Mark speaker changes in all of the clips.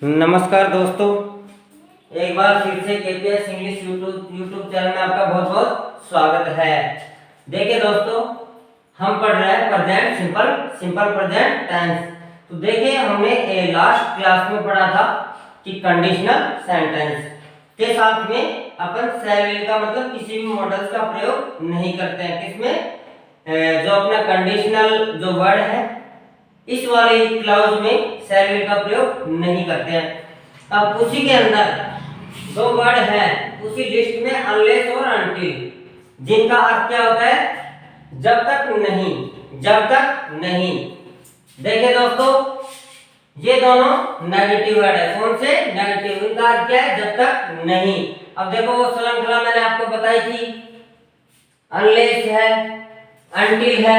Speaker 1: नमस्कार दोस्तों, एक बार फिर से केपीएस इंग्लिश यूट्यूब चैनल में आपका बहुत बहुत स्वागत है। देखिए दोस्तों, हम पढ़ रहे हैं प्रेजेंट सिंपल प्रेजेंट टेंस। तो देखिए, हमने लास्ट क्लास में पढ़ा था कि कंडीशनल सेंटेंस के साथ में अपन शैल विल का मतलब किसी भी मॉडल्स का प्रयोग नहीं करते हैं। किसमें? जो अपना कंडीशनल जो वर्ड है इस वाले क्लाउज में शैल विल का प्रयोग नहीं करते हैं। अब उसी के अंदर दो वर्ड है, उसी लिस्ट में अनलेस और अनटिल, जिनका अर्थ क्या होता है? जब तक नहीं, जब तक नहीं। देखिए दोस्तों, ये दोनों नेगेटिव वर्ड है। कौन से? नेगेटिव। इनका अर्थ क्या है? जब तक नहीं। अब देखो, वो श्रृंखला मैंने आपको बताई थी, अनलेस है, अनटिल है,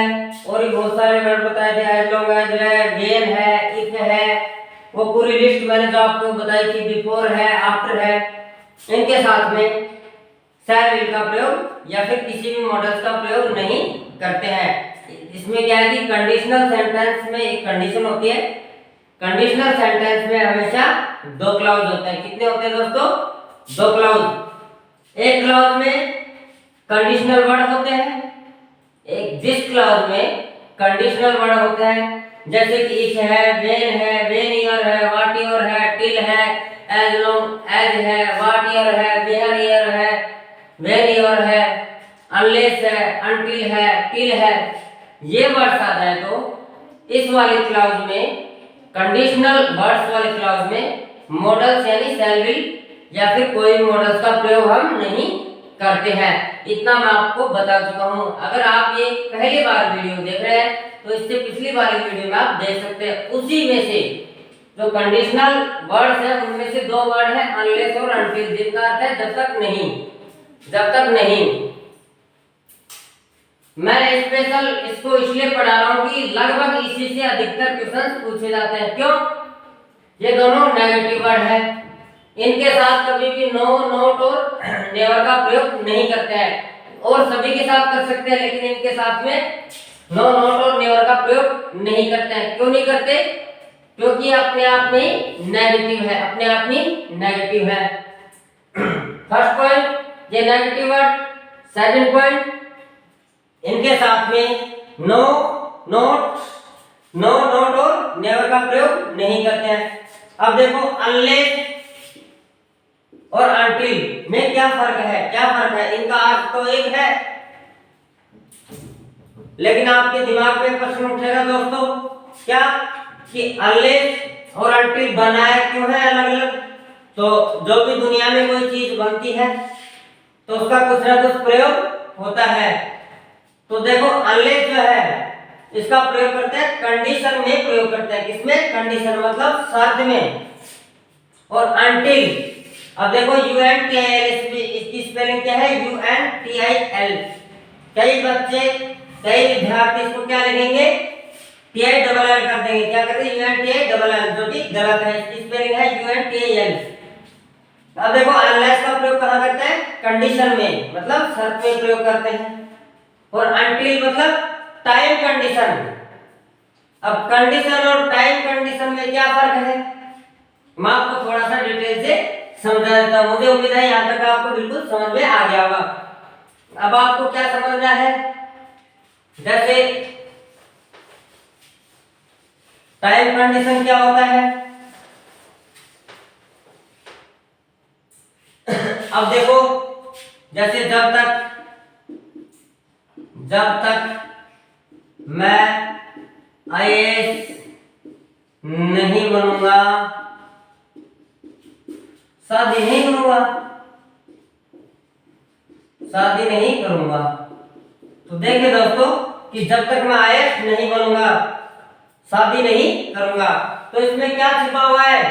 Speaker 1: और भी बहुत सारे वर्ड बताए थे, एज लॉन्ग एज है, व्हेन है, इफ है, वो पूरी लिस्ट मैंने जो आपको बताई थी, बिफोर है, आफ्टर है। इनके साथ में शैल विल का प्रयोग या फिर किसी भी मॉडल्स का प्रयोग नहीं करते हैं। इसमें क्या है कि कंडीशनल सेंटेंस में एक कंडीशन होती है। कंडीशनल सेंटेंस में हमेशा दो क्लाउज होते हैं। कितने होते हैं दोस्तों? दो क्लाउज। एक क्लाउज में कंडीशनल वर्ड होते हैं, एक जिस क्लाउज में कंडीशनल वर्ड होते हैं, जैसे कि इफ है, व्हेन ईयर है, व्हाट ईयर है, टिल है, एज लॉन्ग एज है, व्हाट ईयर है, वेयर ईयर है, व्हेन ईयर है, अनलेस है, अनटिल है, टिल है। ये वर्ड्स आ जाए तो इस वाले क्लाउज में, कंडीशनल वर्ड्स वाले क्लाउज में मॉडल्स यानी शैल विल या फिर कोई मॉडल्स का प्रयोग हम नहीं करते हैं। इतना मैं आपको बता चुका हूं। अगर आप ये पहली बार वीडियो देख रहे हैं तो इससे पिछली वाली वीडियो में आप देख सकते हैं। उसी में से जो कंडीशनल वर्ड्स हैं उनमें से दो वर्ड है अनलेस और अनटिल, जिनका अर्थ है जब तक नहीं, जब तक नहीं। मैं स्पेशल इसको इसलिए पढ़ा रहा हूं कि लगभग इसी से अधिकतर क्वेश्चंस पूछे जाते हैं। क्यों? ये दोनों नेगेटिव वर्ड है, इनके साथ कभी भी नो, नोट और नेवर का प्रयोग नहीं करते हैं। और सभी के साथ कर सकते हैं, लेकिन इनके साथ में नो, नोट और नेवर का प्रयोग नहीं करते हैं। क्यों नहीं करते? क्योंकि अपने आप में नेगेटिव है, अपने आप में नेगेटिव है। फर्स्ट पॉइंट, ये नेगेटिव वर्ड। सेकंड पॉइंट, इनके साथ में नो, नोट, नो, नोट और नेवर का प्रयोग नहीं करते हैं। अब देखो, अनलेस और अनटिल में क्या फर्क है? क्या फर्क है? इनका अर्थ तो एक है, लेकिन आपके दिमाग में प्रश्न उठेगा दोस्तों, क्या कि अनलेस और अनटिल बनाया क्यों है अलग अलग? तो जो भी दुनिया में कोई चीज बनती है तो उसका कुछ ना कुछ प्रयोग होता है। तो देखो, अनलेस जो है इसका प्रयोग करते हैं कंडीशन में, प्रयोग करते हैं किसमें? कंडीशन मतलब शर्त में। और अनटिल, अब देखो UNTIL, इसकी स्पेलिंग क्या है? UNTIL। कई बच्चे, कई विद्यार्थी इसको क्या लिखेंगे? TI डबल L कर देंगे। क्या करते हैं? UNTI डबल L, जो कि गलत है। इसकी स्पेलिंग है UNTIL। अब देखो, अनलेस का प्रयोग कहां करते हैं? कंडीशन में, मतलब शर्त में प्रयोग करते हैं। और अनटिल मतलब टाइम कंडीशन। अब कंडीशन और टाइम कंडीशन में क्या फर्क है? मैं आपको थोड़ा सा डिटेल से समझा देता हूं। मुझे उम्मीद है यहां तक आपको बिल्कुल समझ में आ गया होगा। अब आपको क्या समझना है? जैसे टाइम कंडीशन क्या होता है? अब देखो, जैसे जब तक मैं IAS नहीं बनूंगा, शादी नहीं करूंगा, शादी नहीं करूंगा। तो देखिए दोस्तों कि जब तक मैं IAS नहीं बनूंगा, शादी नहीं करूंगा, तो इसमें क्या छिपा हुआ है?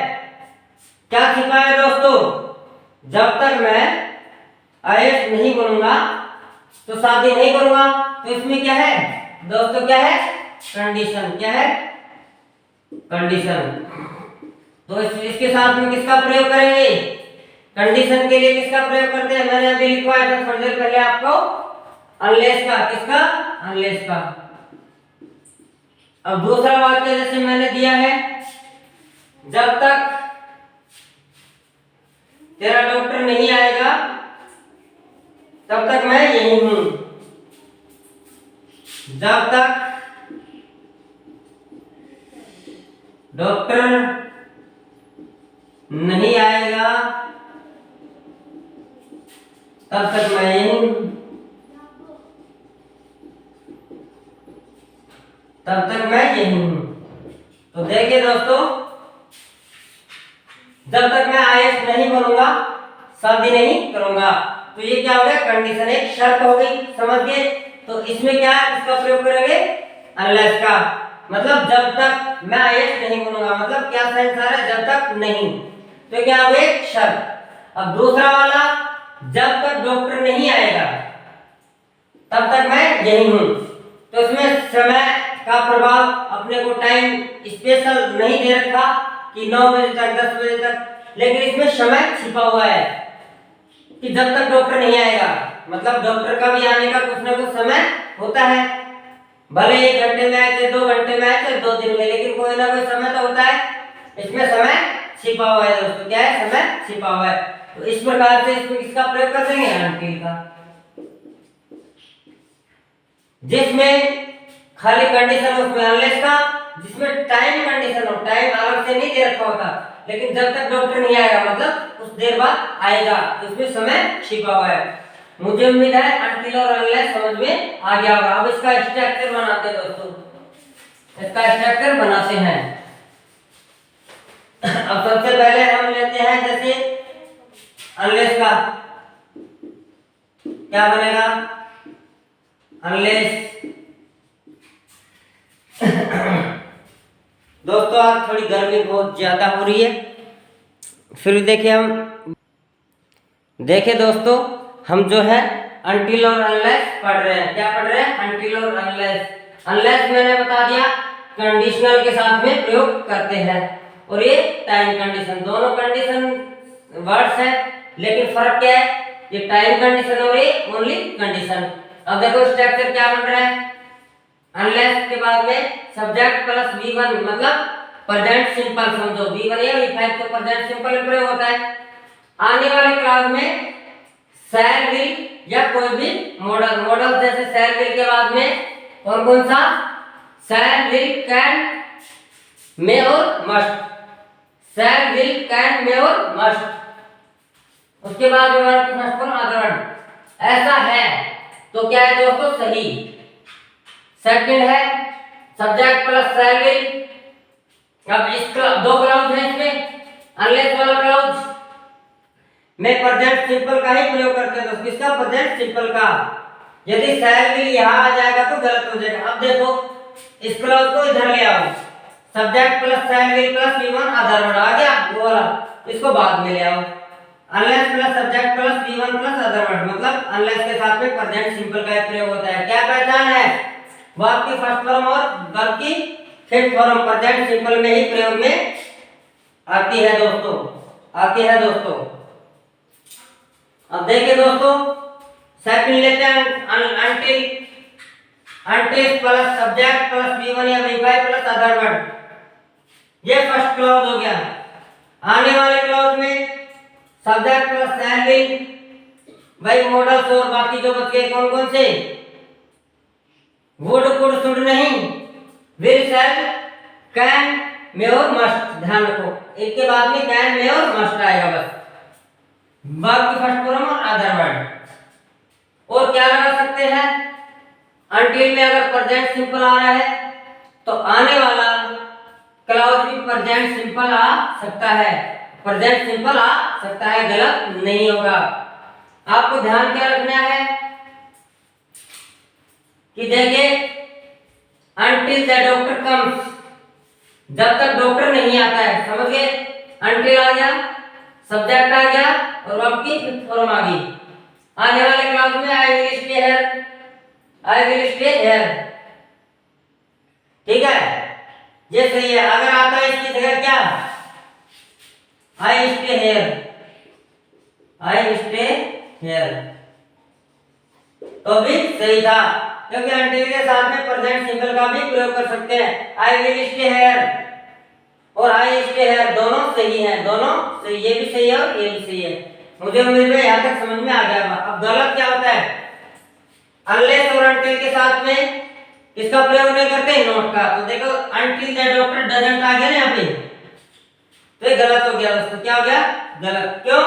Speaker 1: क्या छिपा है दोस्तों? जब तक मैं IAS नहीं बनूंगा तो शादी नहीं करूंगा। तो इसमें क्या है दोस्तों? क्या है? कंडीशन। क्या है? कंडीशन। तो इसके साथ में किसका प्रयोग करेंगे? कंडीशन के लिए किसका प्रयोग करते हैं? मैंने अभी लिखवाया था थोड़ी देर पहले आपको, अनलेस का। किसका? अनलेस का। अब दूसरा वाक्य जैसे मैंने दिया है, जब तक तेरा डॉक्टर नहीं आएगा तब तक मैं यही हूं। जब तक डॉक्टर नहीं आएगा तब तक मैं यही हूं। तब तक मैं यही हूं। तो देखिए दोस्तों, जब तक मैं आईएएस नहीं बनूंगा, शादी नहीं करूंगा, तो ये क्या हो गया, कंडीशन, एक शर्त हो गई, समझ गए। तो इसमें क्या इसका प्रयोग करेंगे, अनलेस का, मतलब जब तक मैं आईएएस नहीं बनूंगा, मतलब क्या सेंस आ रहा है, जब तक नहीं, तो क्या हो गया, शर्त। अब दूसरा वाला, जब तक डॉक्टर नहीं आएगा तब तक मैं यही हूं। तो इसमें समय का प्रभाव, अपने को टाइम स्पेशल नहीं दे रखा कि 9 बजे तक 10 बजे तक, लेकिन इसमें समय छिपा हुआ है कि जब तक डॉक्टर नहीं आएगा, मतलब डॉक्टर का भी आने का कुछ ना कुछ समय होता है, भले 1 घंटे में आए थे, 2 घंटे में आए थे, 2 दिन में, लेकिन कोई ना कोई समय तो होता है। इसमें समय छिपा हुआ है दोस्तों, क्या है, समय छिपा हुआ है। तो इस प्रकार से इसमें किसका प्रयोग कर देंगे, अनटिल का, जिसमें खाली कंडीशन हो उसमें अनलेस का, जिसमें टाइम कंडीशन हो, टाइम अलग से नहीं दे रखा होता, लेकिन जब तक डॉक्टर नहीं आएगा, मतलब कुछ देर बाद आएगा, तो उसमें समय छिपा हुआ है। मुझे उम्मीद है अनटिल और अनलेस समझ में आ गया होगा। अब इसका स्ट्रक्चर बनाते हैं दोस्तों, इसका स्ट्रक्चर बनाते हैं। अब सबसे पहले हम लेते हैं जैसे अनलेस का, क्या बनेगा, अनलेस। दोस्तों आज थोड़ी गर्मी बहुत ज्यादा हो रही है, फिर देखिए दोस्तों, हम जो है अनटिल और अनलेस पढ़ रहे हैं। क्या पढ़ रहे हैं, अनटिल और अनलेस। अनलेस मैंने बता दिया कंडीशनल के साथ में प्रयोग करते हैं, और ये टाइम कंडीशन, दोनों कंडीशन वर्ड्स है, लेकिन फर्क क्या है, ये टाइम कंडीशन और ये ओनली कंडीशन। अब देखो स्ट्रक्चर क्या बन रहा है, अनलेस के बाद में सब्जेक्ट प्लस V1, मतलब प्रेजेंट सिंपल, समझो V1 या V5 तो प्रेजेंट सिंपल में प्रयोग होता है। आने वाले क्लास में शैल विल या कोई भी मॉडल, जैसे शैल विल के बाद में कौन कौन सा, शैल विल कैन मे और must, shell will can may और मस्ट, उसके बाद में वर्ब की फर्स्ट फॉर्म अदर वर्ड, ऐसा है तो क्या है दोस्तों, सही। सेकंड है सब्जेक्ट प्लस शैल विल। अब इसका 2 क्लाउज है इसमें, अनलेस वाला क्लाउज में प्रेजेंट सिंपल का ही प्रयोग करते हैं, तो किसका, प्रेजेंट सिंपल का। यदि शैल विल यहां आ जाएगा तो गलत हो जाएगा। अब देखो इस क्लाउज को इधर ले आओ, subject plus shall will plus V1 other word आ गया वो वाला, इसको बाद में ले आओ। Unless plus subject plus V1 plus other word, मतलब अनलेस के साथ में प्रेजेंट सिंपल का प्रयोग होता है। क्या पहचान है, वर्ब की फर्स्ट फॉर्म और वर्ब की फिफ्थ फॉर्म प्रेजेंट सिंपल में ही प्रयोग में आती है दोस्तों, आती है दोस्तों। अब देखिए दोस्तों, सेकंड लेते हैं until, until plus subject plus V1 या V5 प्लस अदर वर्ड, ये फर्स्ट क्लॉज हो गया। आने वाले क्लॉज में सब्जेक्ट प्लस शैल विल, भाई मॉडल्स और बाकी जो बच गए कौन कौन से, वुड कुड शुड नहीं, विल शैल कैन मे और मस्ट, ध्यान रखो इनके बाद में कैन मे और मस्ट आएगा बस, वर्ब की फर्स्ट फॉर्म और अदर वर्ड। और क्या लगा सकते हैं, अनटिल में अगर प्रेजेंट सिंपल आ रहा है तो आने वाला क्लॉज भी प्रेजेंट सिंपल आ सकता है, प्रेजेंट सिंपल आ सकता है, गलत नहीं होगा। आपको ध्यान क्या रखना है कि देखिए अनटिल द डॉक्टर कम्स, जब तक डॉक्टर नहीं आता है, समझ गए, अनटिल आ गया, सब्जेक्ट आ गया और वर्ब की फिफ्थ फॉर्म आ गई। आने वाले क्लास में I will stay here, I will stay here, ठीक है, ये सही है। अगर आता है इसकी जगह क्या, I stay here, I stay here, तो भी सही था, क्योंकि अनटिल के साथ में प्रेजेंट सिंपल का भी प्रयोग कर सकते हैं। आई विल स्टे हियर, और आई स्टे हेयर दोनों सही है, दोनों सही, ये भी सही है और ये भी सही है। मुझे उम्मीद है यहाँ तक समझ में आ गया। अब गलत क्या होता है, अनलेस और अनटिल के साथ में किसका प्रयोग नहीं करते, नॉट का। तो देखो अनटिल द डॉक्टर डजंट आ गया ना यहाँ पे, तो ये गलत हो गया दोस्तों। क्या हो गया, गलत। क्यों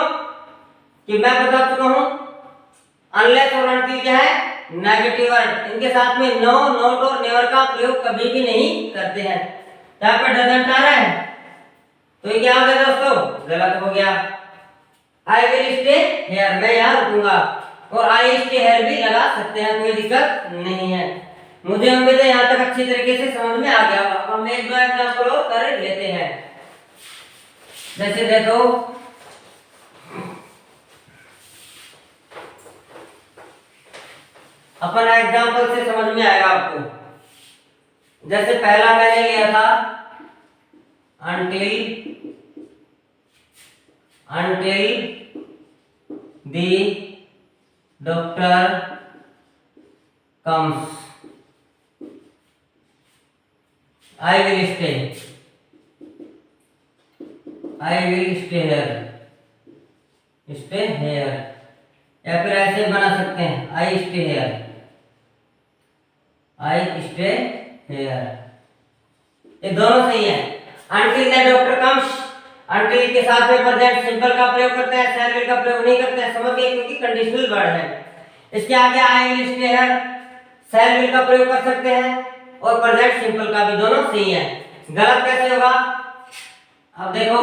Speaker 1: कि मैं बता चुका हूं अनलेस और अनटिल क्या है, नेगेटिव वर्ड, इनके साथ में नो, नॉट और नेवर का प्रयोग कभी भी नहीं करते हैं। यहाँ पे डजंट आ रहा है तो ये क्या हो गया दोस्तों, गलत हो गया। आई विल स्टे हेयर, मैं यहाँ रुकूंगा, और आई स्टे हेयर भी लगा सकते हैं, कोई दिक्कत नहीं है। मुझे उम्मीद है यहाँ तक अच्छी तरीके से समझ में आ गया। हम एक दो एग्जांपल और कर लेते हैं। जैसे देखो अपन एग्जांपल से समझ में आएगा आपको। जैसे पहला मैंने लिया था until the doctor comes I will stay here, या फिर ऐसे बना सकते हैं I stay here, ये दोनों सही है। until the doctor comes, until के साथ में प्रेजेंट सिंपल का प्रयोग करते हैं, shall will का प्रयोग नहीं करते हैं, समझ गए, क्योंकि कंडीशनल वर्ड है। इसके आगे I will stay here, shall will का प्रयोग कर सकते हैं, और प्रेजेंट सिंपल का भी, दोनों सही है। गलत कैसे होगा, अब देखो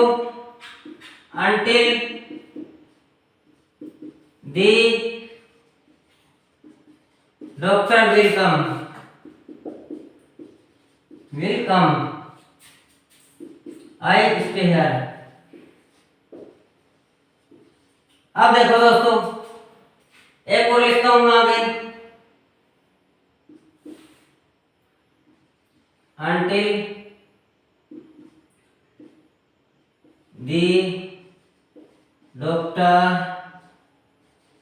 Speaker 1: until the doctor will come I stay here। अब देखो दोस्तों एक और लिखता हूं आगे, until the doctor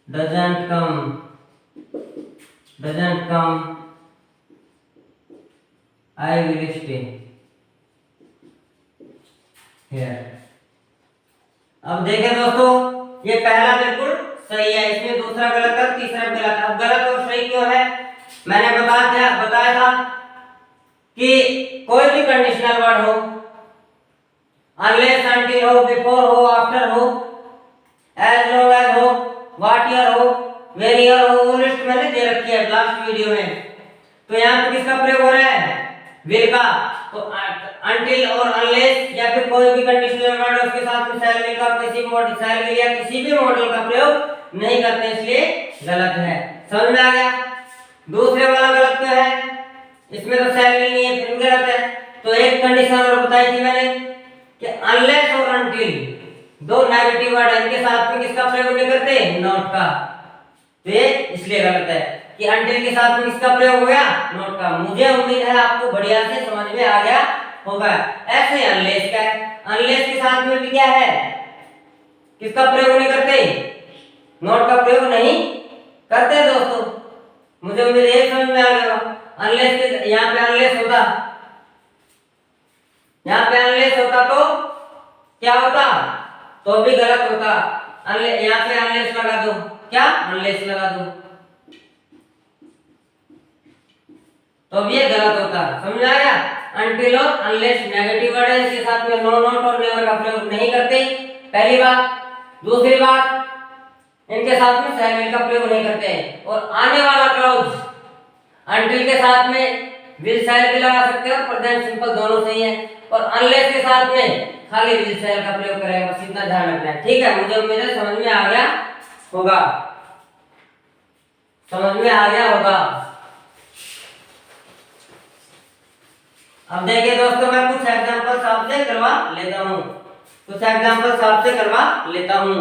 Speaker 1: doesn't come I will stay here। अब देखें दोस्तों, ये पहला बिल्कुल सही है, इसमें दूसरा गलत है, तीसरा गलत है। अब गलत और सही क्यों है, मैंने बताया था कि कोई भी कंडीशनल वर्ड हो, अनलेस, अनटिल हो, बिफोर हो, आफ्टर हो, एज लॉन्ग एज हो, व्हाट ईयर हो, वेन ईयर हो, वो लिस्ट मैंने दे रखी है लास्ट वीडियो में। तो यहाँ पे किसका प्रयोग हो रहा है, विल का। तो अनटिल और अनलेस या फिर कोई भी कंडीशनल वर्ड उसके साथ में शैल विल का किसी मॉडल, शैल विल या किसी भी मॉडल का प्रयोग नहीं करते, इसलिए गलत है। समझ में आ गया। दूसरे वाला गलत क्यों है, इसमें तो शैल विल नहीं है, फिर गलत है। तो एक कंडीशन और बताई थी मैंने कि अनलेस और अनटिल दो नेगेटिव वर्ड है, इनके साथ में किसका प्रयोग नहीं करते, नॉट का। तो ये इसलिए गलत है कि अनटिल के साथ में किसका प्रयोग हो गया, नॉट का। मुझे उम्मीद है आपको बढ़िया से समझ में आ गया होगा। ऐसे अनलेस का है, अनलेस के साथ में भी क्या है, किसका प्रयोग नहीं करते, नॉट का प्रयोग नहीं करते दोस्तों। मुझे उम्मीद है समझ में आ गया। अनलेस के यहाँ पे अनलेस होता, यहाँ पे अनलेस होता तो क्या होता, तो भी गलत होता। यहाँ पे अनलेस लगा दो, क्या अनलेस लगा दो, तो अब ये गलत होता। समझ आया। अनटिल और अनलेस नेगेटिव वर्ड है, इसके साथ में नो, नॉट और नेवर का प्रयोग नहीं करते, पहली बात। दूसरी बात, इनके साथ में शैल विल का प्रयोग नहीं करते। और आने वाला क्लॉज अनटिल के साथ में विल शैल भी लगा सकते हैं, और प्रेजेंट सिंपल दोनों सही है। और अनलेस के साथ में खाली विल शैल का प्रयोग करेंगे, बस इतना ध्यान रखना है। ठीक है, मुझे उम्मीद है समझ में आ गया होगा, समझ में आ गया होगा। अब देखिए दोस्तों, मैं कुछ एग्जांपल्स आपसे करवा लेता हूं,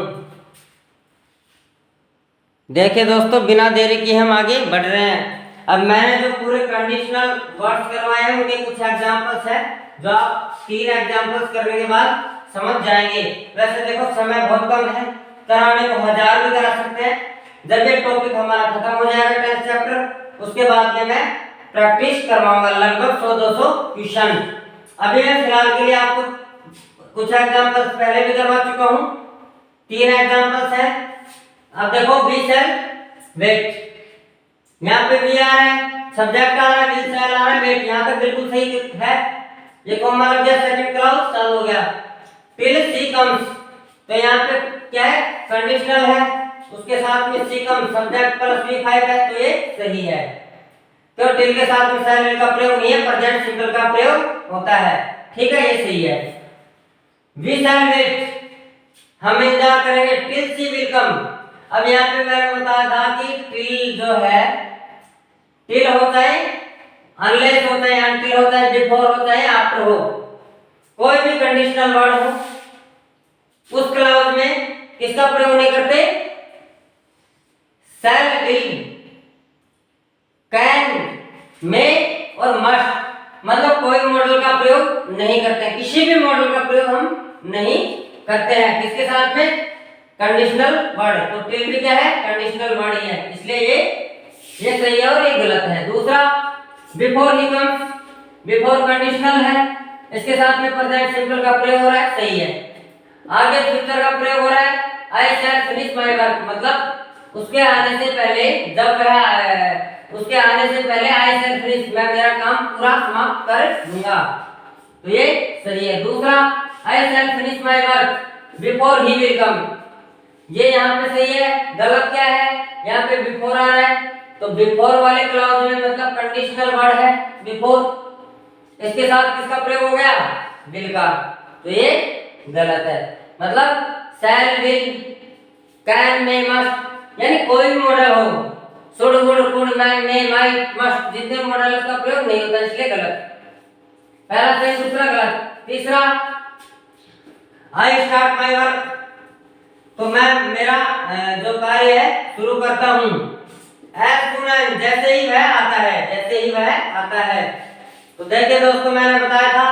Speaker 1: देखिए दोस्तों, बिना देरी के हम आगे बढ़ रहे हैं। अब मैंने जो पूरे कंडीशनल वर्ड्स करवाए हैं उनके कुछ एग्जांपल्स हैं, जो आप 3 एग्जांपल्स करने के बाद समझ जाएंगे। वैसे देखो समय बहुत कम है, कराने को 1000 भी करा सकते हैं। जब ये टॉपिक हमारा खत्म हो जाएगा 10th चैप्टर, उसके बाद में मैं प्रैक्टिस करवाऊंगा लगभग 100-200 क्वेश्चन। अभी मैं फिलहाल के लिए आपको कुछ एग्जांपल्स पहले भी करवा चुका हूं, 3 एग्जांपल्स हैं। अब देखो वी सेल वेट, यहाँ पे वी आ रहा है, सब्जेक्ट आ रहा है, वी सेल आ रहा है, वेट, यहाँ तक बिल्कुल सही है। ये कॉमा लग गया, सेकंड क्लाउज चालू हो गया। टिल सी कम्स, तो यहाँ पे क्या है, कंडीशनल है, उसके साथ में सी कम्स सब्जेक्ट प्लस वी 5 है, तो ये सही है। तो टिल के साथ में सेल विल का प्रयोग नहीं है, प्रेजेंट सिंपल का प्रयोग होता है। ठीक है, ये सही है। वी शैल वेट, हम इंतजार करेंगे टिल सी विल कम। अब यहाँ पे मैंने बताया था कि टिल जो है, टिल होता है, अनलेस होता है, अनटिल होता है, बिफोर होता है, आफ्टर हो, कोई भी कंडीशनल वर्ड हो उस क्लॉज में किसका प्रयोग नहीं करते, शैल विल, कैन, मे और मस्ट, मतलब कोई मॉडल का प्रयोग नहीं करते हैं, किसी भी मॉडल का प्रयोग हम नहीं करते हैं। किसके साथ में, कंडीशनल वर्ड। तो टिल भी क्या है, कंडीशनल वर्ड ही है, इसलिए ये सही है और ये गलत है। दूसरा before he comes, before conditional है, इसके साथ में प्रेजेंट सिंपल का प्रयोग हो रहा है, सही है। आगे फ्यूचर का प्रयोग हो रहा है, आई शैल फिनिश माय वर्क, मतलब उसके आने से पहले, जब वह उसके आने से पहले आई शैल फिनिश, मैं मेरा काम पूरा समाप्त कर दूंगा, तो ये सही है। दूसरा I shall finish my work before he will come, ये यहाँ पे सही है। गलत क्या है, यहाँ पे बिफोर आ रहा है, तो बिफोर वाले क्लॉज में मतलब कंडीशनल वर्ड है बिफोर, इसके साथ किसका प्रयोग हो गया, विल का, तो ये गलत है। मतलब शैल विल कैन मे मस्ट, यानी कोई भी मॉडल हो, should would could may might must, जितने मॉडल इसका प्रयोग नहीं होता, इसलिए गलत। पहला सही, दूसरा गलत। तीसरा आई स्टार्ट माय वर्क, तो मैं मेरा जो कार्य है शुरू करता हूं, एज सून एज, जैसे ही वह आता है, जैसे ही वह आता है। तो देखिए दोस्तों, मैंने बताया था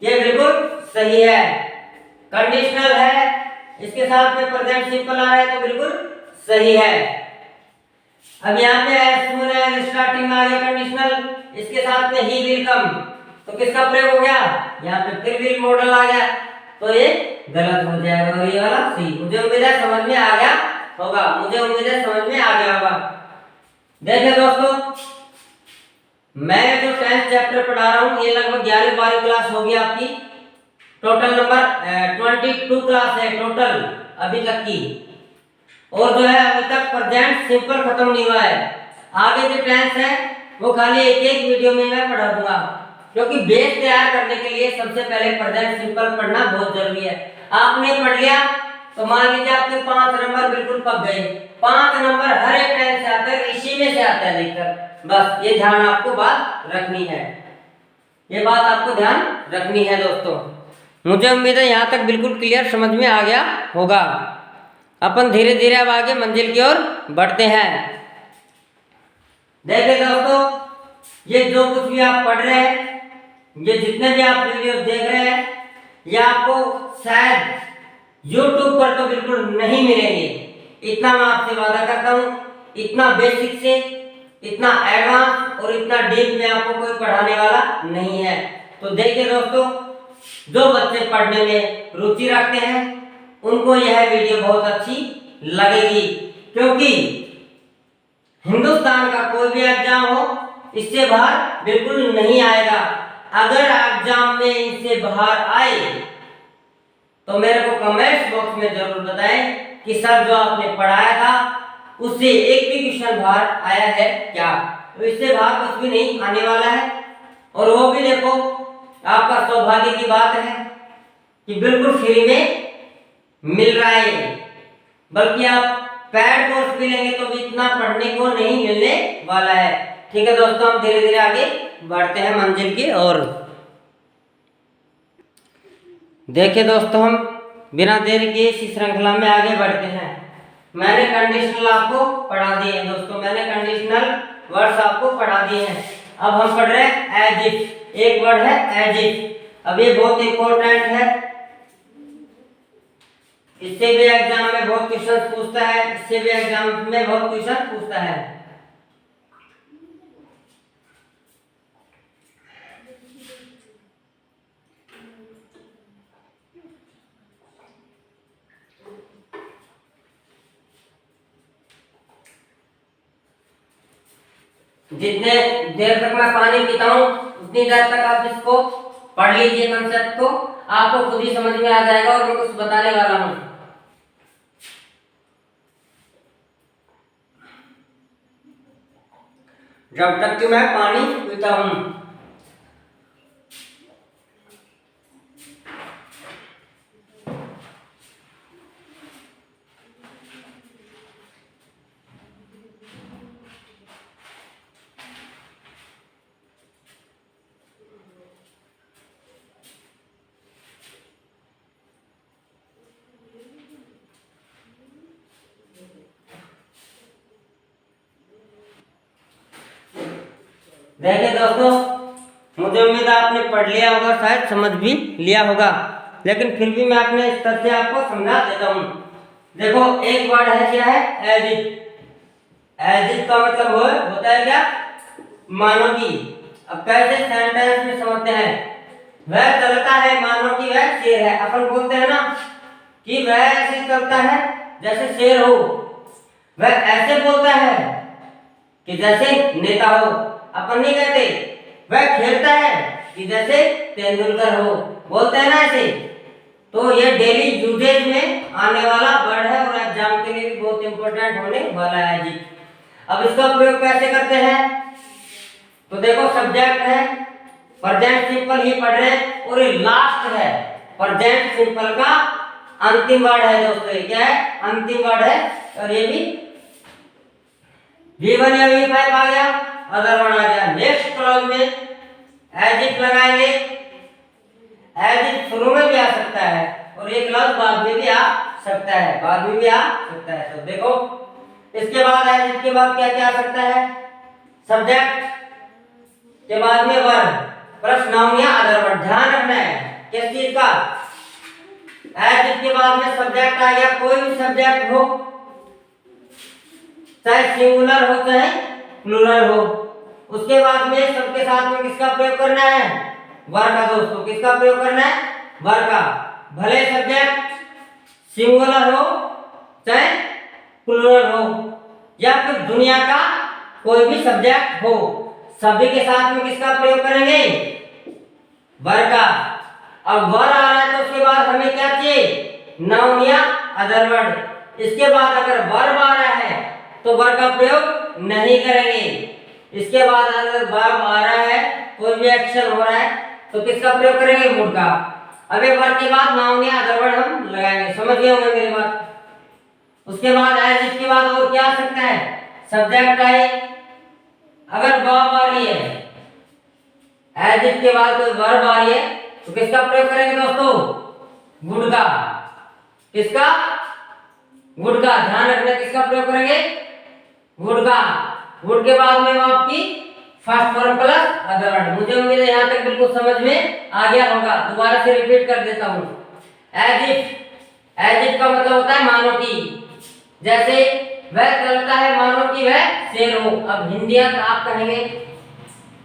Speaker 1: ये बिल्कुल सही है, कंडीशनल है, इसके साथ में प्रेजेंट सिंपल आ रहा है, तो बिल्कुल सही है। अब यहाँ पे एज सून एज स्टार्टिंग आ गया कंडीशनल, इसके साथ में ही विल कम, तो किसका प्रयोग हो गया, यहाँ पे फिर विल मॉडल आ गया, तो ये गलत हो जाएगा और ये वाला सही। मुझे उम्मीद है समझ में आ गया होगा, मुझे उम्मीद है समझ में आ गया होगा। देखिए दोस्तों, मैं जो 10th चैप्टर पढ़ा रहा हूँ, ये लगभग 11-12 क्लास होगी आपकी, टोटल नंबर 22 क्लास है टोटल अभी तक की, और जो है अभी तक प्रेजेंट सिंपल खत्म नहीं हुआ है। आगे जो टेंस है वो खाली एक एक वीडियो में मैं पढ़ा दूंगा, क्योंकि बेस तैयार करने के लिए सबसे पहले प्रेजेंट सिंपल पढ़ना बहुत जरूरी है। आपने पढ़ लिया तो मान लीजिए आपके 5 नंबर बिल्कुल पक गए, 5 नंबर हर एक टेंस से आता है, इसी में से आता है अधिकतर। बस ये ध्यान आपको बात रखनी है, ये बात आपको ध्यान रखनी है दोस्तों। मुझे उम्मीद है यहाँ तक बिल्कुल क्लियर समझ में आ गया होगा। अपन धीरे धीरे अब आगे मंजिल की ओर बढ़ते हैं। देखिए दोस्तों, ये जो कुछ भी आप पढ़ रहे हैं, ये जितने भी आप वीडियोस देख रहे हैं, ये आपको शायद YouTube पर तो बिल्कुल नहीं मिलेंगे, इतना मैं आपसे वादा करता हूँ। इतना बेसिक से इतना एडवांस और इतना डीप में आपको कोई पढ़ाने वाला नहीं है। तो देखिए दोस्तों, जो बच्चे पढ़ने में रुचि रखते हैं उनको यह वीडियो बहुत अच्छी लगेगी, क्योंकि हिंदुस्तान का कोई भी एग्जाम हो इससे बाहर बिल्कुल नहीं आएगा। अगर एग्जाम में इससे बाहर आए तो मेरे को कमेंट्स बॉक्स में जरूर बताएं कि सर जो आपने पढ़ाया था उससे एक भी क्वेश्चन बाहर आया है क्या। तो इससे बाहर कुछ भी नहीं आने वाला है, और वो भी देखो आपका सौभाग्य की बात है कि बिल्कुल फ्री में मिल रहा है, बल्कि आप पेड कोर्स भी लेंगे तो भी इतना पढ़ने को नहीं मिलने वाला है। ठीक है दोस्तों, हम धीरे धीरे आगे बढ़ते हैं मंजिल की ओर। देखिए दोस्तों, हम बिना देरी के इस श्रृंखला में आगे बढ़ते हैं। मैंने कंडीशनल आपको पढ़ा दिए हैं दोस्तों, मैंने कंडीशनल वर्ड्स आपको पढ़ा दिए हैं। अब हम पढ़ रहे हैं एज इफ, एक वर्ड है एज इफ। अब ये बहुत इंपॉर्टेंट है, इससे भी एग्जाम में बहुत क्वेश्चन पूछता है, इससे भी एग्जाम में बहुत क्वेश्चन पूछता है। जितने देर तक मैं पानी पीता हूँ उतनी देर तक आप इसको पढ़ लीजिए, कंसेप्ट को आपको खुद ही समझ में आ जाएगा और मैं कुछ बताने वाला हूँ। जब तक कि मैं पानी पीता हूँ। देखिए दोस्तों, मुझे उम्मीद है आपने पढ़ लिया होगा, शायद समझ भी लिया होगा, लेकिन फिर भी मैं अपने स्तर से आपको समझा देता हूँ। देखो एक वर्ड है, क्या है, एज इफ। एज इफ का मतलब होता है क्या, मानो कि। अब कैसे सेंटेंस में समझते हैं, वह चलता है मानो कि वह शेर है। अपन बोलते हैं ना कि वह ऐसे चलता है जैसे शेर हो, वह ऐसे बोलता है कि जैसे नेता हो। अपन नहीं कहते वह खेलता है कि जैसे तेंदुलकर हो, बोलते हैं ना ऐसे। तो ये डेली यूजेज में आने वाला वर्ड है और एग्जाम के लिए भी बहुत इंपॉर्टेंट होने वाला है जी। अब इसका प्रयोग कैसे करते हैं, तो देखो सब्जेक्ट है, प्रेजेंट सिंपल ही पढ़ रहे हैं और ये लास्ट है प्रेजेंट सिंपल का अंतिम वर्ड है दोस्तों। ये क्या है, अंतिम वर्ड है। और ये भी V1 या V5 आ गया, अदर वन आ गया। नेक्स्ट क्लॉज में एज इफ लगाएंगे। एज इफ शुरू में भी आ सकता है और ये क्लॉज बाद में भी आ सकता है, बाद में भी आ सकता है। तो देखो इसके बाद एज इफ के बाद क्या क्या आ सकता है, सब्जेक्ट के बाद में वर्ब प्लस नाउन या अदर वर्ड। ध्यान रखना है किस चीज का, एज इफ के बाद में सब्जेक्ट आ गया, कोई भी सब्जेक्ट हो, चाहे सिंगुलर हो चाहे प्लूरल हो। उसके बाद में सबके साथ में किसका प्रयोग करना है, वर का दोस्तों। किसका प्रयोग करना है, वर का। भले सब्जेक्ट सिंगुलर हो चाहे प्लूरल हो या फिर दुनिया का कोई भी सब्जेक्ट हो, सभी के साथ में किसका प्रयोग करेंगे, वर का। अब वर आ रहा है तो उसके बाद हमें क्या चाहिए, नाउन या अदर वर्ड। इसके बाद अगर वर्ब आ रहा है तो वर्ब का प्रयोग नहीं करेंगे। इसके बाद अगर वर्ब आ रहा है, कोई भी एक्शन हो रहा है, तो किसका प्रयोग करेंगे, वुड का। अब एक वर्ब के बाद नाउन या अदर वर्ड हम लगाएंगे, समझ गए होंगे मेरी बात। उसके बाद एज इफ के बाद और क्या आ सकता है, सब्जेक्ट आए। अगर वर्ब आ रही है, एज इफ के बाद कोई वर्ब आ रही है तो किसका प्रयोग करेंगे दोस्तों, वुड का। किसका, वुड का। ध्यान रखना किसका प्रयोग करेंगे, वुड का। वुड के बाद में आपकी first form plus other word. मुझे उम्मीद है यहां तक बिल्कुल समझ में आ गया होगा। दोबारा से रिपीट कर देता हूं। एज इफ, एज इफ का मतलब होता है मानो कि। जैसे वह चलता है मानो कि वह शेर हो। अब हिंदियत आप कहेंगे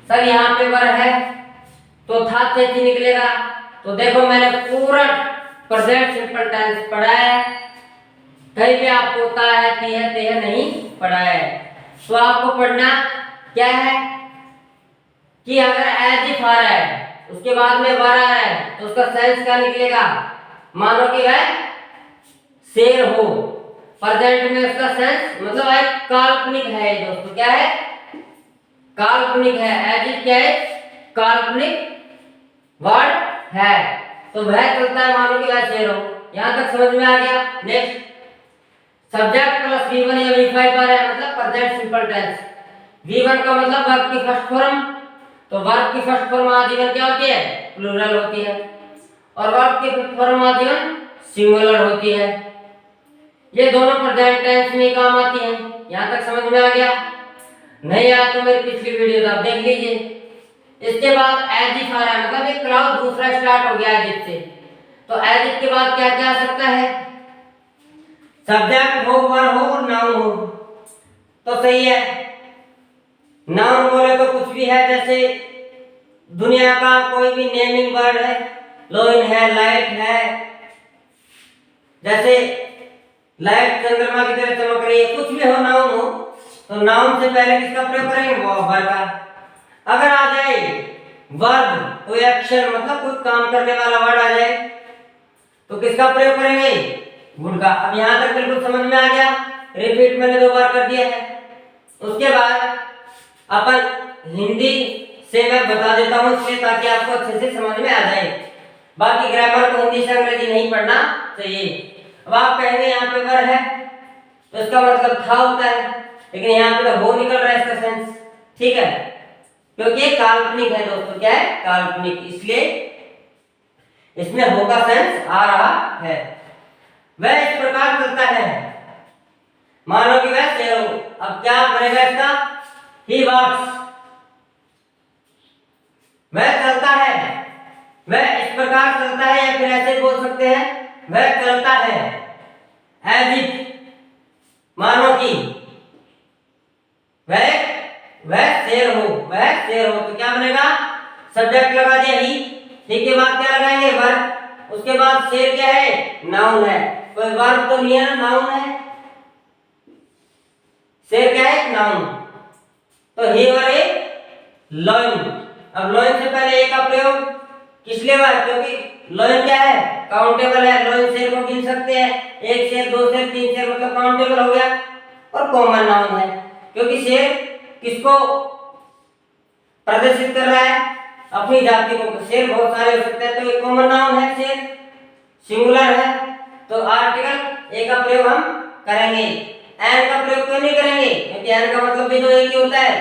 Speaker 1: सर यहाँ पे वर है तो था से निकलेगा। तो देखो मैंने पूरा प्रेजेंट सिंपल टेंस पढ़ा है, कहीं भी आपको होता है ते है नहीं पढ़ा है। तो आपको पढ़ना क्या है कि अगर एज इफ आ रहा है उसके बाद में वर आ रहा है तो उसका सेंस क्या निकलेगा, मानो कि वह शेर हो। प्रेजेंट में उसका सेंस मतलब एक काल्पनिक है दोस्तों। क्या है, काल्पनिक है। एज इफ क्या है, काल्पनिक वर्ड है। तो वह चलता है मानो कि वह शेर हो। यहां तक समझ में आ गया। नेक्स्ट, सब्जेक्ट प्लस V1 या V5 पर है, मतलब प्रेजेंट सिंपल टेंस। V1 का मतलब वर्ब की फर्स्ट फॉर्म, तो वर्ब की फर्स्ट फॉर्म आजीवन क्या होती है, प्लूरल होती है। और वर्ब की फर्स्ट फॉर्म आजीवन सिंगुलर होती है। ये दोनों प्रेजेंट टेंस में काम आती हैं। यहां तक समझ में आ गया। नहीं आया तो मेरी पिछली वीडियो आप देख लीजिए। इसके बाद एज इफ आ रहा है, मतलब एक क्लाउज दूसरा स्टार्ट हो गया एज इफ से। तो एज इफ के बाद क्या क्या आ सकता है, सब्जेक्ट हो, वर्ब हो और नाउन हो। तो सही है। नाउन बोले तो कुछ भी है, जैसे दुनिया का कोई भी नेमिंग वर्ड है, लोइन है, लाइट है। जैसे लाइट चंद्रमा की तरह चमक रही है, कुछ भी हो नाउन हो तो नाउन से पहले किसका प्रयोग करेंगे? वर्ब का। अगर आ जाए वर्ब, कोई एक्शन मतलब कोई काम करने वाला वर्ड आ जाए तो किसका प्रयोग करेंगे? वुड का। अब यहां तक बिल्कुल समझ में आ गया, रिपीट मैंने 2 बार कर दिया है। उसके बाद अपन हिंदी से मैं बता देता हूं इसलिए ताकि आपको अच्छे से समझ में आ जाए। बाकी ग्रामर को हिंदी से अंग्रेजी नहीं पढ़ना चाहिए। अब आप कहेंगे यहाँ पे वर है तो इसका मतलब था होता है, लेकिन यहाँ पे तो हो निकल रहा है इसका सेंस, ठीक है, क्योंकि ये काल्पनिक है दोस्तों। क्या है? काल्पनिक, इसलिए इसमें हो का सेंस आ रहा है। वह इस प्रकार चलता है, मानो कि वह शेर हो। अब क्या बनेगा इसका? ही वॉक्स, वह चलता है, वह इस प्रकार चलता है, या फिर ऐसे बोल सकते हैं वह चलता है। एज इफ, मानो कि वह शेर हो, वह शेर हो। तो क्या बनेगा? सब्जेक्ट लगा दिया ही, ठीक के बाद क्या लगाएंगे? वर्ब। उसके बाद शेर क्या है? नाउन है। कोई वर्ब तो नहीं है ना, नाउन है। शेर क्या है? नाउन। तो ही और ए लॉइन। अब लॉइन से पहले ए का प्रयोग किस लिए हुआ? क्योंकि लॉइन क्या है? काउंटेबल है। लॉइन शेर को गिन सकते हैं, 1 शेर, 2 शेर, 3 शेर, मतलब काउंटेबल हो गया। और कॉमन नाउन है क्योंकि शेर किसको प्रदर्शित कर रहा है? अपनी जाति को। शेर बहुत सारे हो सकते हैं, तो एक कॉमन नाउन है, शेर सिंगुलर है। तो आर्टिकल ए का प्रयोग हम करेंगे। एन का प्रयोग क्यों नहीं करेंगे? क्योंकि एन का मतलब भी तो एक ही होता है।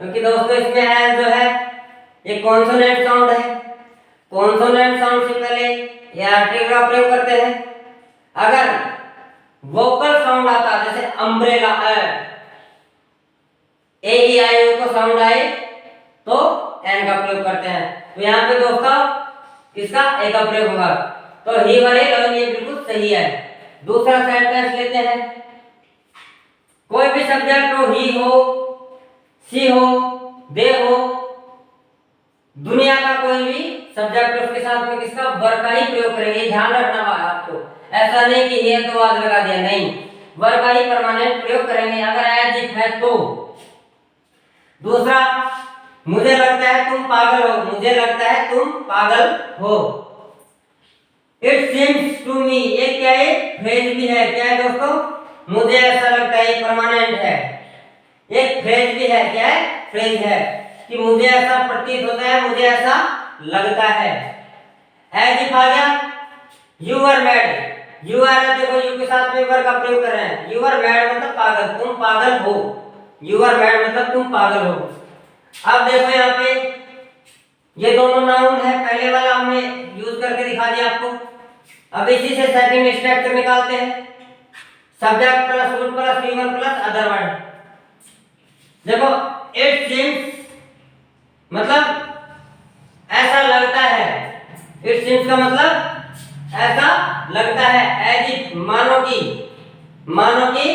Speaker 1: क्योंकि दोस्तों इसमें एन जो है ये कॉन्सोनेंट साउंड है। कॉन्सोनेंट साउंड से पहले ये आर्टिकल का प्रयोग करते हैं। अगर वोकल साउंड आता, जैसे अम्ब्रेला, ए ई आई ओ को साउंड आए तो एन का प्रयोग करते हैं। तो यहाँ पे दोस्तों किसका? ए का प्रयोग होगा। तो ही वाले लॉइन ये बिल्कुल सही है। दूसरा सेंटेंस लेते हैं। कोई भी सब्जेक्ट हो, ही हो, सी हो, दे हो, दुनिया का कोई भी सब्जेक्ट उसके साथ में किसका? वर का ही प्रयोग करेंगे। ध्यान रखना आपको, ऐसा नहीं कि ये तो आज लगा दिया, नहीं, वर का ही परमानेंट प्रयोग करेंगे अगर एज इफ है तो। दूसरा, मुझे लगता है तुम पागल हो, मुझे लगता है तुम पागल हो। इट सीम्स टू मी, ये क्या है? फ्रेज भी है। क्या है दोस्तों? मुझे ऐसा लगता है, परमानेंट है। एक फ्रेज भी है। क्या है? फ्रेज है कि मुझे ऐसा प्रतीत होता है, मुझे ऐसा लगता है। एज इफ आ गया। You are mad, you are, देखो यू के साथ में वर का प्रयोग कर रहे हैं। यू आर मैड मतलब पागल, तुम पागल हो। यू आर मैड मतलब तुम पागल हो। अब देखो यहाँ पे ये दोनों नाउन है, पहले वाला हमने यूज करके दिखा दिया आपको। अब इसी से सेकंड स्ट्रक्चर निकालते हैं। Subject plus would plus human plus other word. देखो इट सीम्स मतलब ऐसा लगता है। इट सीम्स का मतलब ऐसा लगता है। एज इफ, मानो कि, मानो कि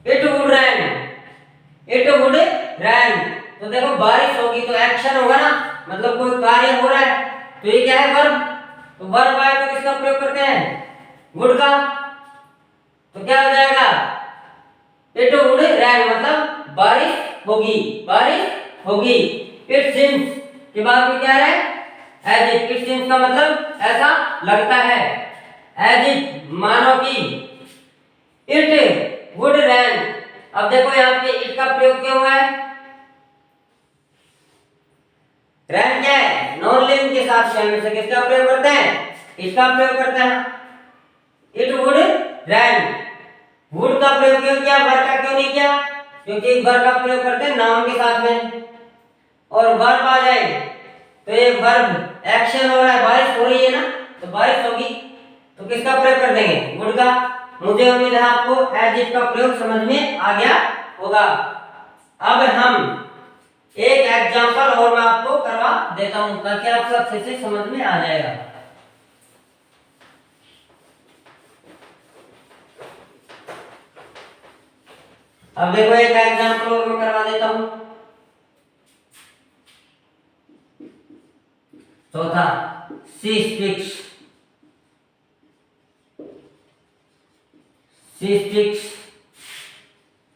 Speaker 1: it would rain, it would rain. तो देखो बारिश होगी तो एक्शन होगा ना, मतलब कोई कार्य हो रहा है, तो ये क्या है? वर्ब। तो वर्ब आए तो किसका प्रयोग करते हैं? वुड का। तो क्या हो जाएगा? इट वुड रैन मतलब बारिश होगी, बारिश होगी। इट सीम्स के बाद में क्या है? As if. इट सीम्स का मतलब ऐसा लगता है। एज इफ, मानो कि, इट वुड रैन। अब देखो यहाँ पे इट का प्रयोग क्यों हुआ है? रैन क्या है? नॉन लिविंग के साथ में से किसका प्रयोग करते हैं? इसका प्रयोग करते हैं। इट वुड रैन, वुड का प्रयोग क्यों किया? वर्ब का क्यों नहीं किया? क्योंकि वर्ब का प्रयोग करते हैं नाउन के साथ में, और वर्ब आ जाए तो ये वर्ब एक्शन हो रहा है, बारिश हो रही है ना, तो बारिश होगी, तो किसका प्रयोग कर देंगे? वुड का। मुझे उम्मीद है आपको एज इफ का प्रयोग समझ में आ गया होगा। अब हम एक एग्जांपल और मैं आपको करवा देता हूं ताकि आपको अच्छे से समझ में आ जाएगा। अब देखो एक एग्जांपल और मैं करवा देता हूं। चौथा, she speaks, she speaks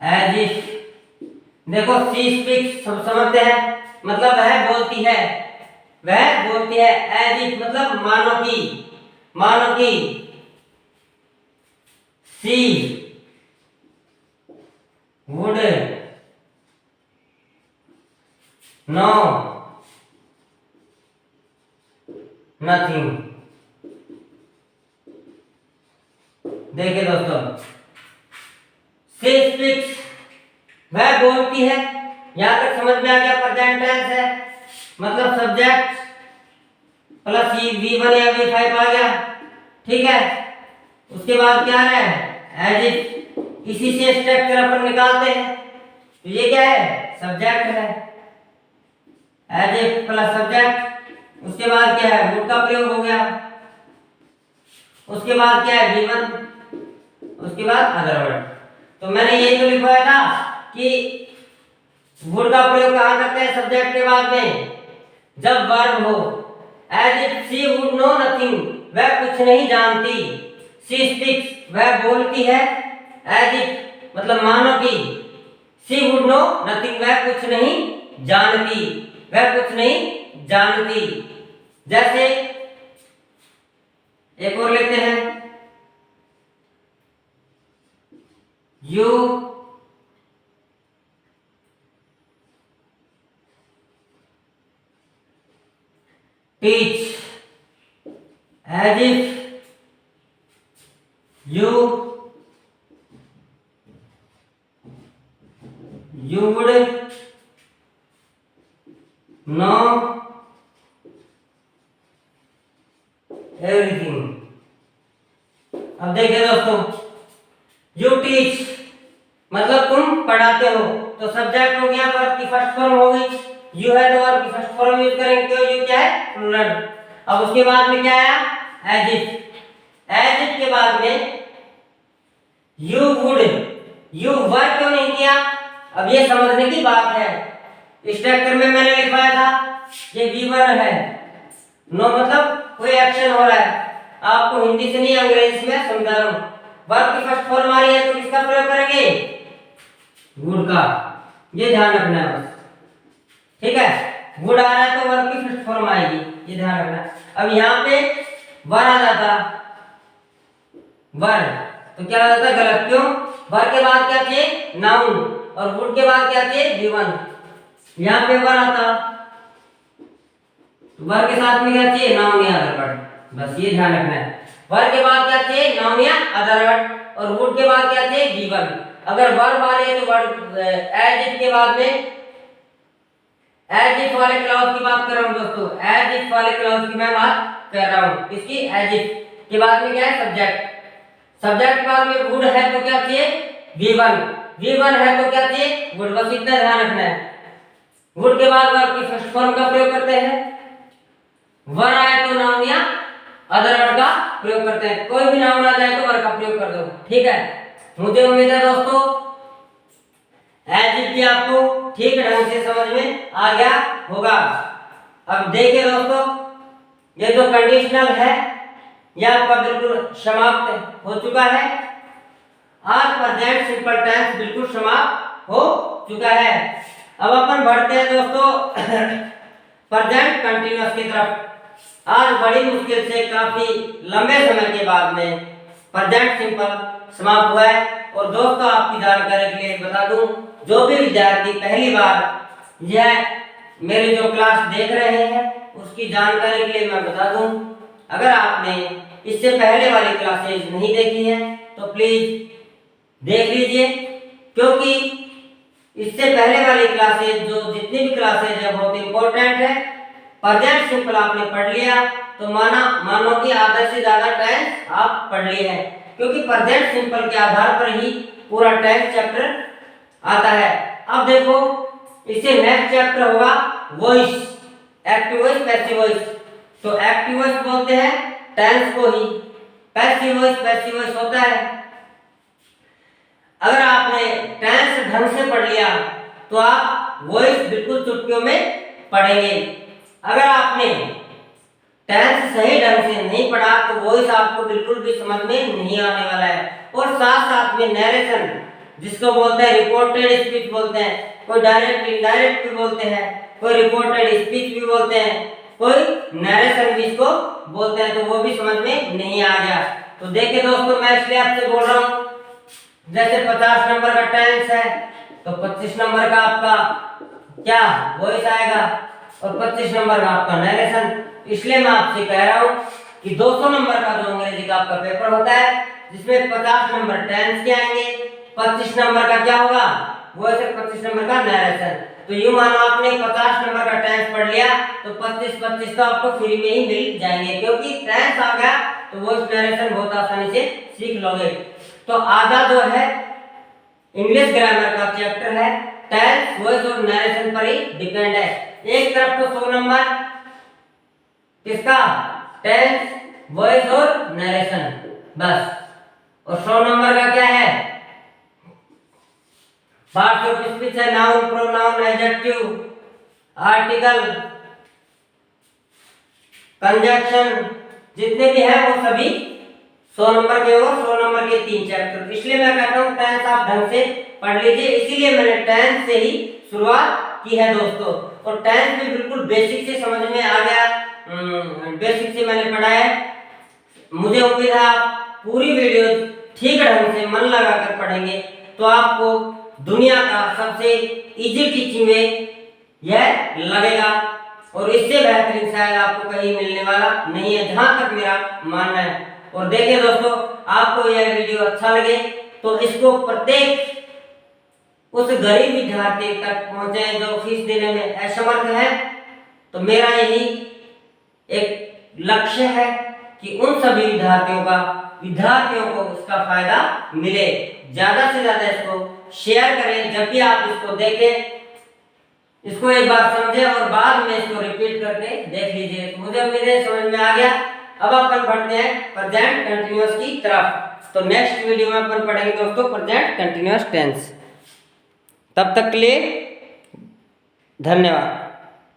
Speaker 1: as if देखो सी स्पीक्स सब समझते हैं, मतलब वह बोलती है, वह बोलती है। एज इफ मतलब मानो कि सी वुड नो नथिंग। देखिए दोस्तों, सी स्पीक्स वह बोलती है, यहां तक समझ में आ गया। प्रेजेंट टेंस है, मतलब सब्जेक्ट प्लस V1 या V5 आ गया, ठीक है। उसके बाद क्या है, एज इफ, इसी से स्ट्रक्चर अपन निकालते हैं। तो ये क्या है, सब्जेक्ट है, एज इफ प्लस सब्जेक्ट। उसके बाद क्या है, वुड का प्रयोग हो गया। उसके बाद क्या है, V1। उसके बाद अदर वर्ड। तो मैंने ये तो लिखवाया था कि वुड का प्रयोग कहां करते हैं, सब्जेक्ट के बाद में, जब वर्ब हो। As if she would know nothing, वह कुछ नहीं जानती। सी स्पीक्स, वह बोलती है। एज इफ मतलब मानो कि सी वुड नो नथिंग, वह कुछ नहीं जानती, वह कुछ नहीं जानती। जैसे एक और लेते हैं, you teach as if you would know everything। अब देखिए दोस्तों, यू टीच मतलब तुम पढ़ाते हो, तो सब्जेक्ट हो गया, वर्ब की फर्स्ट फॉर्म हो गई। यू है तो वर्ब की फर्स्ट फॉर्म यूज करेंगे, क्यों, यू क्या है, प्लूरल। अब उसके बाद में क्या आया, एज इफ। एज इफ के बाद में यू वुड, यू वर क्यों नहीं किया, अब ये समझने की बात है। स्ट्रक्चर में मैंने लिखवाया था, ये V1 है, नो मतलब कोई एक्शन हो रहा है। आपको हिंदी से नहीं अंग्रेजी में समझा रहा हूं। वर्ब की फर्स्ट फॉर्म आ रही है, तो किसका प्रयोग करेंगे, वुड का। ये ध्यान रखना है बस, ठीक है। वुड आ रहा है तो वर्ब की फर्स्ट फॉर्म आएगी, ये ध्यान रखना। अब यहाँ पे वर आ जाता, वर, तो क्या हो जाता, गलत। क्यों, वर के बाद क्या चाहिए, नाउन, और वुड के बाद क्या चाहिए, V1। यहाँ पे वर आता, वर के साथ में क्या चाहिए, नाउन या अदर वर्ड। बस ये ध्यान रखना है, वर के बाद क्या चाहिए, नाउन या अदर वर्ड, और वुड के बाद क्या चाहिए, V1। अगर वर्ब आ रही है तो वर्ब एज इफ के बाद में, एज इफ वाले क्लॉज की बात कर रहा हूं दोस्तों, एज इफ वाले क्लॉज की मैं बात कर रहा हूं। इसकी एज इफ के बाद में क्या है, सब्जेक्ट। सब्जेक्ट के बाद में वुड है तो क्या चाहिए, V1। V1 है तो क्या चाहिए, वुड। बस इतना ध्यान रखना है। वुड के बाद वर्ब की फर्स्ट फॉर्म का प्रयोग करते हैं, वर आए तो नाउन या अदर वर्ड का प्रयोग करते हैं। कोई भी नाउन आ जाए तो वर का प्रयोग कर दो, ठीक है। मुझे उम्मीद है दोस्तों एज इफ भी आपको ठीक ढंग से समझ में आ गया होगा। अब देखिए दोस्तों, ये जो कंडीशनल है यह आपका बिल्कुल समाप्त हो चुका है। आज प्रेजेंट सिंपल टेंस बिल्कुल समाप्त हो चुका है। अब अपन बढ़ते हैं दोस्तों प्रेजेंट कंटीन्यूअस की तरफ। आज बड़ी मुश्किल से काफी लंबे समय के बाद में प्रेजेंट सिंपल समाप्त हुआ है। और दोस्तों आपकी जानकारी के लिए बता दूं, जो भी विद्यार्थी पहली बार यह मेरी जो क्लास देख रहे हैं उसकी जानकारी के लिए मैं बता दूं, अगर आपने इससे पहले वाली क्लासेज नहीं देखी है तो प्लीज देख लीजिए, क्योंकि इससे पहले वाली क्लासेज जो जितनी भी क्लासेज है बहुत इंपॉर्टेंट है। प्रेजेंट सिंपल आपने पढ़ लिया तो मानो कि आधा से ज्यादा टेंस आप पढ़ लिए हैं, क्योंकि प्रेजेंट सिंपल के आधार पर ही पूरा टेंस चैप्टर आता है। अब देखो इससे नेक्स्ट चैप्टर होगा voice, active voice, passive voice. तो एक्टिव वॉइस बोलते हैं टेंस को ही, पैसिव वॉइस होता है। अगर आपने टेंस ढंग से पढ़ लिया तो आप वॉइस बिल्कुल चुटकियों में पढ़ेंगे। अगर आपने टेंस सही ढंग से नहीं पढ़ा तो वॉइस आपको बिल्कुल भी समझ में नहीं आने वाला है। और साथ साथ में जिसको बोलते हैं रिपोर्टेड स्पीच बोलते हैं, कोई डायरेक्ट इनडायरेक्ट भी बोलते हैं, कोई रिपोर्टेड स्पीच भी बोलते हैं, कोई नरेशन भी इसको बोलते हैं। तो वो भी समझ में नहीं आ गया। तो देखिए दोस्तों, मैं इसलिए आपसे बोल रहा हूँ, जैसे 50 नंबर का टेंस है तो 25 नंबर का आपका क्या वॉइस आएगा और 25 नंबर का आपका नरेशन। इसलिए मैं आपसे कह रहा हूँ कि 200 नंबर का जो अंग्रेजी का आपका पेपर होता है, जिसमें 50 नंबर टेंस के आएंगे, 25 नंबर का क्या होगा वॉइस और 25 नंबर का नरेशन। तो यूं मानो आपने 50 नंबर का टेंस पढ़ लिया तो 25 तो आपको फ्री में ही मिल जाएंगे, क्योंकि टेंस आ गया तो वॉइस नरेशन बहुत आसानी से सीख लोगे। तो आधा जो है इंग्लिश ग्रामर का चैप्टर है, टेंस वॉइस और नरेशन पर ही डिपेंड है। एक तरफ तो 100 नंबर किसका, टेंस वॉइस और नरेशन बस, और 100 नंबर का क्या है, पार्ट्स ऑफ स्पीच है, noun pronoun adjective article conjunction, जितने भी है वो सभी 100 नंबर के और 100 नंबर के 3 चैप्टर। इसलिए मैं कहता हूँ टेंस आप ढंग से पढ़ लीजिए, इसीलिए मैंने टेंस से ही शुरुआत की है दोस्तों। और टेंस भी बिल्कुल बेसिक से समझ में आ गया, बेसिक से मैंने पढ़ा है। मुझे उम्मीद है आप पूरी वीडियो ठीक ढंग से मन लगाकर पढ़ेंगे तो आपको दुनिया का सबसे इजी टीचिंग वे यह लगेगा, और इससे बेहतरीन शायद आपको कहीं मिलने वाला नहीं है, जहां तक मेरा मानना है। और देखिए दोस्तों, आपको यह वीडियो अच्छा लगे तो इसको प्रत्येक उस गरीब विद्यार्थी तक पहुंचे जो फीस देने में असमर्थ है। तो मेरा यही एक लक्ष्य है कि उन सभी विद्यार्थियों को इसका फायदा मिले। ज्यादा से ज्यादा इसको शेयर करें, जब भी आप इसको देखें इसको एक बार समझें और बाद में इसको रिपीट करके देख लीजिए। मुझे उम्मीद है समझ में आ गया। अब अपन बढ़ते हैं प्रेजेंट कंटिन्यूअस की तरफ। तो नेक्स्ट वीडियो में अपन पढ़ेंगे दोस्तों प्रेजेंट कंटिन्यूअस टेंस। तब तक के लिए धन्यवाद।